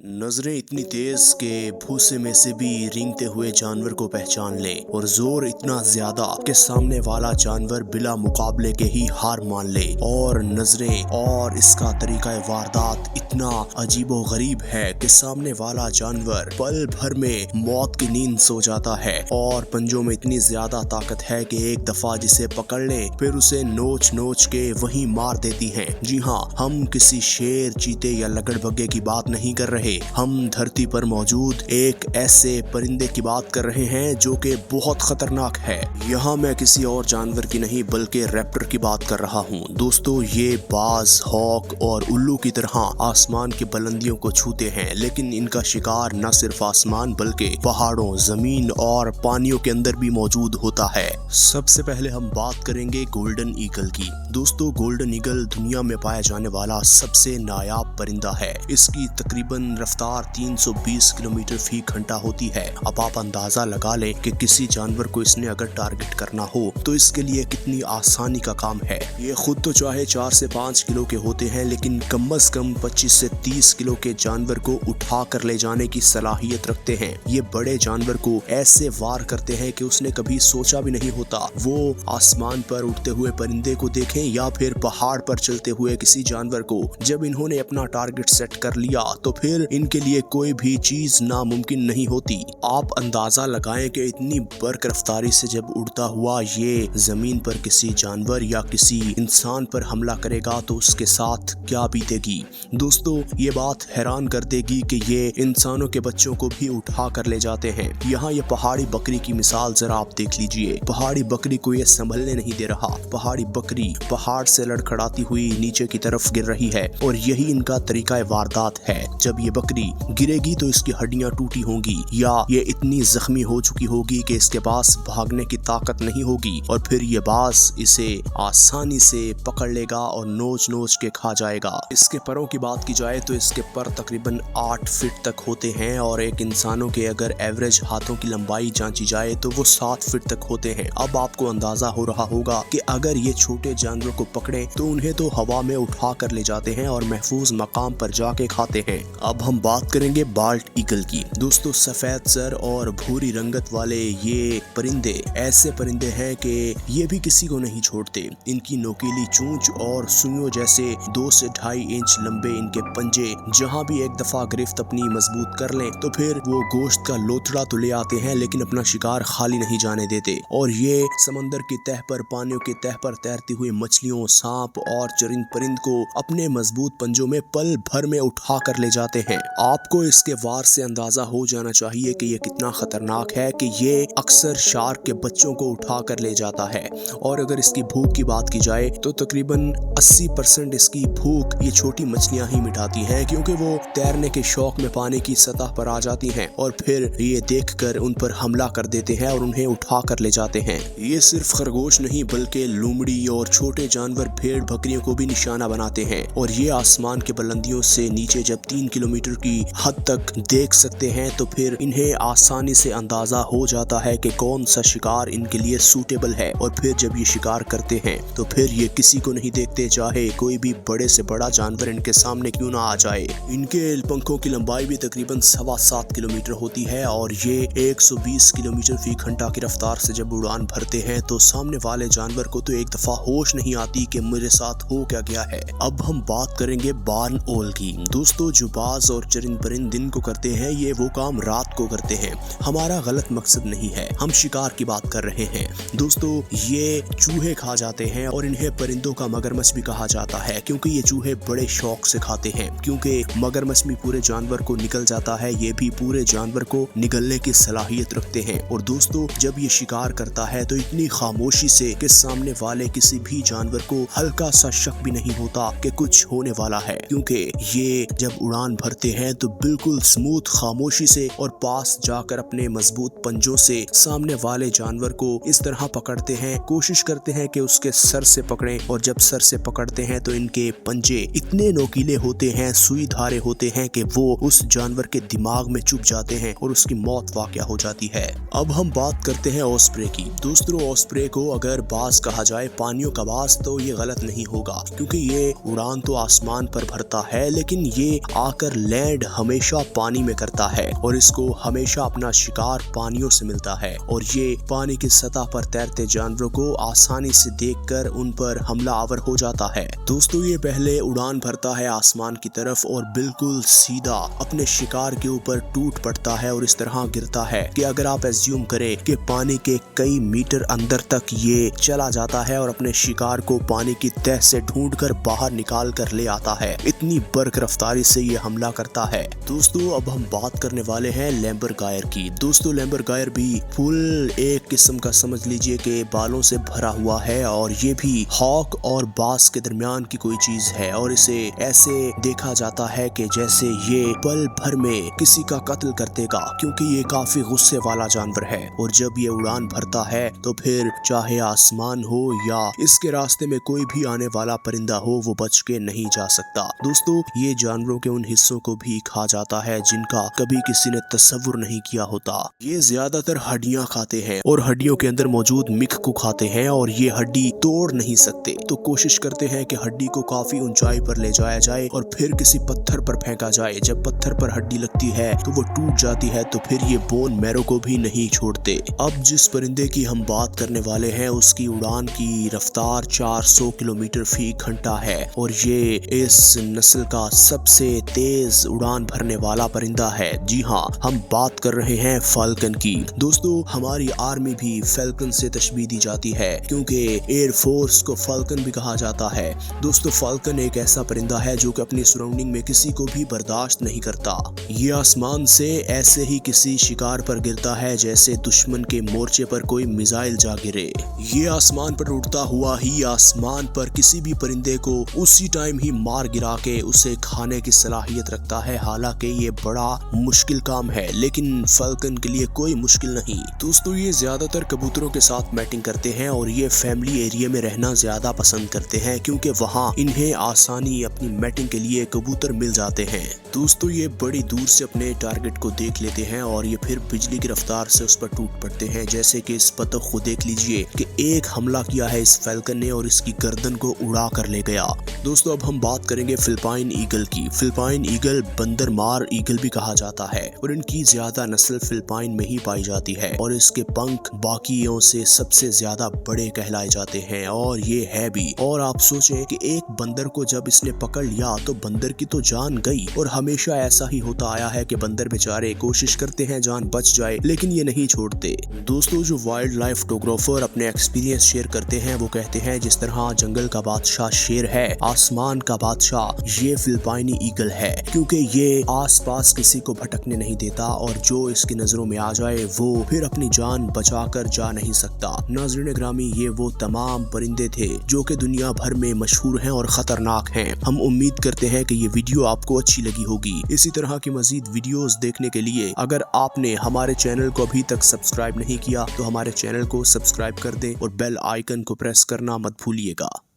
नजरें इतनी तेज कि भूसे में से भी रेंगते हुए जानवर को पहचान ले और जोर इतना ज्यादा कि सामने वाला जानवर बिला मुकाबले के ही हार मान ले। और नजरें और इसका तरीका वारदात इतना अजीबो गरीब है कि सामने वाला जानवर पल भर में मौत की नींद सो जाता है और पंजों में इतनी ज्यादा ताकत है कि एक दफा जिसे पकड़ ले फिर उसे नोच नोच के वहीं मार देती हैं। जी हाँ, हम किसी शेर, चीते या लकड़बग्घे की बात नहीं कर रहे, हम धरती पर मौजूद एक ऐसे परिंदे की बात कर रहे हैं जो कि बहुत खतरनाक है। यहाँ मैं किसी और जानवर की नहीं बल्कि रैप्टर की बात कर रहा हूँ। दोस्तों, ये बाज, हॉक और उल्लू की तरह आसमान की बुलंदियों को छूते हैं, लेकिन इनका शिकार न सिर्फ आसमान बल्कि पहाड़ों, जमीन और पानियों के अंदर भी मौजूद होता है। सबसे पहले हम बात करेंगे गोल्डन ईगल की। दोस्तों, गोल्डन ईगल दुनिया में पाया जाने वाला सबसे नायाब परिंदा है। इसकी तकरीबन रफ्तार 320 किलोमीटर फी घंटा होती है। अब आप अंदाजा लगा लें कि किसी जानवर को इसने अगर टारगेट करना हो तो इसके लिए कितनी आसानी का काम है। ये खुद तो चाहे 4 से 5 किलो के होते हैं, लेकिन कम से कम 25 से 30 किलो के जानवर को उठा कर ले जाने की सलाहियत रखते हैं। ये बड़े जानवर को ऐसे वार करते हैं कि उसने कभी सोचा भी नहीं होता। वो आसमान पर उड़ते हुए परिंदे को देखें या फिर पहाड़ पर चलते हुए किसी जानवर को, जब इन्होंने अपना टारगेट सेट कर लिया तो फिर इनके लिए कोई भी चीज नामुमकिन नहीं होती। आप अंदाजा लगाएं कि इतनी बर्क रफ्तारी से जब उड़ता हुआ ये जमीन पर किसी जानवर या किसी इंसान पर हमला करेगा तो उसके साथ क्या बीतेगी। दोस्तों, ये बात हैरान कर देगी कि ये इंसानों के बच्चों को भी उठा कर ले जाते हैं। यहाँ ये पहाड़ी बकरी की मिसाल जरा आप देख लीजिए। पहाड़ी बकरी को ये संभलने नहीं दे रहा। पहाड़ी बकरी पहाड़ से लड़खड़ाती हुई नीचे की तरफ गिर रही है और यही इनका तरीका वारदात है। जब ये बकरी गिरेगी तो इसकी हड्डियां टूटी होंगी या ये इतनी जख्मी हो चुकी होगी कि इसके पास भागने की ताकत नहीं होगी और फिर ये बाज इसे आसानी से पकड़ लेगा और नोच नोच के खा जाएगा। इसके परों की बात की जाए तो इसके पर तकरीबन 8 फीट तक होते हैं और एक इंसानों के अगर एवरेज हाथों की लंबाई जांची जाए तो वो 7 फीट तक होते हैं। अब आपको अंदाजा हो रहा होगा कि अगर ये छोटे जानवरों को पकड़े तो उन्हें तो हवा में उठा कर ले जाते हैं और महफूज मकाम पर जाके खाते हैं। अब हम बात करेंगे बाल्ट ईगल की। दोस्तों, सफेद सर और भूरी रंगत वाले ये परिंदे ऐसे परिंदे हैं कि ये भी किसी को नहीं छोड़ते। इनकी नोकीली चोंच और सुइयों जैसे 2 से 2.5 इंच लंबे इनके पंजे जहां भी एक दफा गिरफ्त अपनी मजबूत कर लें तो फिर वो गोश्त का लोथड़ा तो ले आते हैं, लेकिन अपना शिकार खाली नहीं जाने देते। और ये समंदर की तह पर, पानियों की तह पर तैरती हुई मछलियों, सांप और चरिंद परिंद को अपने मजबूत पंजों में पल भर में उठा कर ले जाते हैं। आपको इसके वार से अंदाजा हो जाना चाहिए कि ये कितना खतरनाक है कि ये अक्सर शार्क के बच्चों को उठा कर ले जाता है। और अगर इसकी भूख की बात की जाए तो तकरीबन 80% इसकी भूख ये छोटी मछलियां ही मिटाती हैं, क्योंकि वो तैरने के शौक में पानी की सतह पर आ जाती हैं और फिर ये देखकर उन पर हमला कर देते हैं और उन्हें उठा कर ले जाते हैं। ये सिर्फ खरगोश नहीं बल्कि लोमड़ी और छोटे जानवर, भेड़ बकरियों को भी निशाना बनाते हैं। और ये आसमान के बुलंदियों से नीचे जब 3 किलोमीटर की हद तक देख सकते हैं तो फिर इन्हें आसानी से अंदाजा हो जाता है कि कौन सा शिकार इनके लिए सूटेबल है। और फिर जब ये शिकार करते हैं तो फिर ये किसी को नहीं देखते, चाहे कोई भी बड़े से बड़ा जानवर इनके सामने क्यों ना आ जाए। इनके पंखों की लंबाई भी तकरीबन 7.25 किलोमीटर होती है और ये 120 किलोमीटर फी घंटा की रफ्तार से जब उड़ान भरते हैं तो सामने वाले जानवर को तो एक दफा होश नहीं आती कि मेरे साथ हो क्या गया है। अब हम बात करेंगे बार्न ओल की। दोस्तों, जो बाज और चरिंद परिंद दिन को करते हैं ये वो काम रात को करते हैं। हमारा गलत मकसद नहीं है, हम शिकार की बात कर रहे हैं। दोस्तों, ये चूहे खा जाते हैं और इन्हें परिंदों का मगरमच्छ भी कहा जाता है, क्योंकि ये चूहे बड़े शौक से खाते हैं। क्योंकि मगरमच्छ भी पूरे जानवर को निगल जाता है, ये भी पूरे जानवर को निगलने की सलाहियत रखते हैं। और दोस्तों, जब ये शिकार करता है तो इतनी खामोशी से कि सामने वाले किसी भी जानवर को हल्का सा शक भी नहीं होता कि कुछ होने वाला है। क्योंकि ये जब उड़ान भरते हैं तो बिल्कुल स्मूथ खामोशी से और पास जाकर अपने मजबूत पंजों से सामने वाले जानवर को इस तरह पकड़ते हैं, कोशिश करते हैं कि उसके सर से पकड़ें। और जब सर से पकड़ते हैं तो इनके पंजे इतने नोकीले होते हैं, सुई धारे होते हैं कि वो उस जानवर के दिमाग में चुभ जाते हैं और उसकी मौत वाक़या हो जाती है। अब हम बात करते हैं ऑस्प्रे की। दोस्तों, ऑस्प्रे को अगर बाज कहा जाए, पानियों का बाज, तो ये गलत नहीं होगा, क्योंकि ये उड़ान तो आसमान पर भरता है लेकिन ये आकर लैंड हमेशा पानी में करता है और इसको हमेशा अपना शिकार पानियों से मिलता है और ये पानी की सतह पर तैरते जानवरों को आसानी से देखकर उन पर हमला आवर हो जाता है। दोस्तों ये पहले उड़ान भरता है आसमान की तरफ और बिल्कुल सीधा अपने शिकार के ऊपर टूट पड़ता है और इस तरह गिरता है कि अगर आप एज्यूम करें कि पानी के कई मीटर अंदर तक ये चला जाता है और अपने शिकार को पानी की तह से ढूंढकर बाहर निकाल कर ले आता है। इतनी बर्क रफ्तारी से ये हमला करता है। दोस्तों अब हम बात करने वाले हैं लैम्बरगायर की। दोस्तों लैम्बरगायर भी फुल एक किस्म का समझ लीजिए कि बालों से भरा हुआ है और ये भी हॉक और बास के दरमियान की कोई चीज है और इसे ऐसे देखा जाता है कि जैसे ये पल भर में किसी का कत्ल कर देगा, क्योंकि ये काफी गुस्से वाला जानवर है और जब ये उड़ान भरता है तो फिर चाहे आसमान हो या इसके रास्ते में कोई भी आने वाला परिंदा हो वो बच के नहीं जा सकता। दोस्तों ये जानवरों के उन हिस्सों को भी खा जाता है जिनका कभी किसी ने तस्वुर नहीं किया होता। ये ज्यादातर हड्डियां खाते हैं और हड्डियों के अंदर मौजूद मिख को खाते हैं और ये हड्डी तोड़ नहीं सकते, तो कोशिश करते हैं कि हड्डी को काफी ऊंचाई पर ले जाया जाए और फिर किसी पत्थर पर फेंका जाए। जब पत्थर पर हड्डी लगती है तो वो टूट जाती है, तो फिर ये बोन मैरो को भी नहीं छोड़ते। अब जिस परिंदे की हम बात करने वाले हैं उसकी उड़ान की रफ्तार 400 किलोमीटर फी घंटा है और ये इस नस्ल का सबसे तेज उड़ान भरने वाला परिंदा है। जी हाँ, हम बात कर रहे हैं फाल्कन की। दोस्तों हमारी आर्मी भी फाल्कन से तशबीह दी जाती है क्योंकि एयर फोर्स को फाल्कन भी कहा जाता है। दोस्तों फाल्कन एक ऐसा परिंदा है जो कि अपनी सराउंडिंग में किसी को भी बर्दाश्त नहीं करता। ये आसमान से ऐसे ही किसी शिकार पर गिरता है जैसे दुश्मन के मोर्चे पर कोई मिसाइल जा गिरे। ये आसमान पर उड़ता हुआ ही आसमान पर किसी भी परिंदे को उसी टाइम ही मार गिरा के उसे खाने की सलाहियत रखता है। हालांकि ये बड़ा मुश्किल काम है लेकिन फाल्कन के लिए कोई मुश्किल नहीं। दोस्तों ये ज्यादातर कबूतरों के साथ मैटिंग करते हैं और ये फैमिली एरिया में रहना ज्यादा पसंद करते हैं क्योंकि वहाँ इन्हें आसानी अपनी मैटिंग के लिए कबूतर मिल जाते हैं। दोस्तों ये बड़ी दूर से अपने टारगेट को देख लेते हैं और ये फिर बिजली की रफ्तार से उस पर टूट पड़ते हैं। जैसे कि इस बतख को देख लीजिए कि एक हमला किया है इस फाल्कन ने और इसकी गर्दन को उड़ा कर ले गया। दोस्तों अब हम बात करेंगे फिलिपाइन ईगल की। फिलिपाइन ईगल बंदरमार ईगल भी कहा जाता है और इनकी ज्यादा नस्ल फिलिपाइन में ही पाई जाती है और इसके पंख बाकियों से सबसे ज्यादा बड़े कहलाए जाते हैं और ये है भी। और आप सोचें कि एक बंदर को जब इसने पकड़ लिया तो बंदर की तो जान गई और हमेशा ऐसा ही होता आया है कि बंदर बेचारे कोशिश करते हैं जान बच जाए लेकिन ये नहीं छोड़ते। दोस्तों जो वाइल्ड लाइफ फोटोग्राफर अपने एक्सपीरियंस शेयर करते हैं वो कहते हैं जिस तरह जंगल का बादशाह शेर है, आसमान का बादशाह ये फिलिपाइनी ईगल है क्योंकि ये आसपास किसी को भटकने नहीं देता और जो इसकी नजरों में आ जाए वो फिर अपनी जान बचाकर जा नहीं सकता। नाज़रीन ग्रामी ये वो तमाम परिंदे थे जो कि दुनिया भर में मशहूर हैं और खतरनाक हैं। हम उम्मीद करते हैं कि ये वीडियो आपको अच्छी लगी होगी। इसी तरह की मजीद वीडियोस देखने के लिए अगर आपने हमारे चैनल को अभी तक सब्सक्राइब नहीं किया तो हमारे चैनल को सब्सक्राइब कर दें और बेल आइकन को प्रेस करना मत भूलिएगा।